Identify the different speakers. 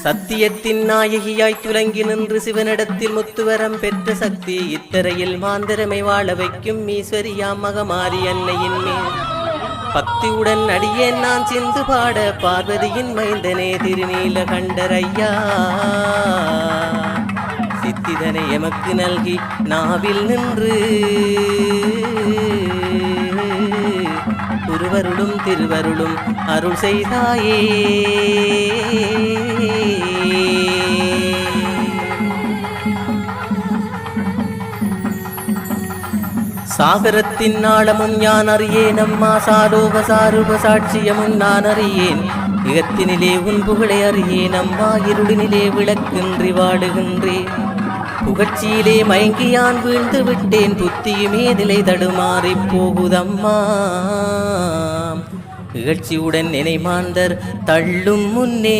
Speaker 1: சத்தியத்தின் நாயகியாய் துலங்கி நின்று சிவனிடத்தில் முத்துவரம் பெற்ற சக்தி இத்தரையில் மாந்தரமை வாழ வைக்கும் ஈஸ்வரியாம் மகமாரி அன்னையின் மேல் பக்தியுடன் அடியேன் நான் சிந்து பாட பார்வதியின் மைந்தனே திருநீல கண்டரையா சித்திதனை எமக்கு நல்கி நாவில் நின்று குருவருளும் திருவருளும் அருள் செய்தாயே. சாகரத்தின் ஆழமும் ஞான் அறியேன் அம்மா சாலோக சாரூப சாட்சியமும் நான் அறியேன் இகத்தினிலே உன் புகழை அறியேன் அம்மா இருளினிலே விளக்கின்றி வாடுகின்றேன் புகழ்ச்சியிலே மயங்கியான் வீழ்ந்து விட்டேன் புத்தியுமே நிலை தடுமாறி போகுதம்மா இகழ்ச்சியுடன் நினை மாந்தர் தள்ளும் முன்னே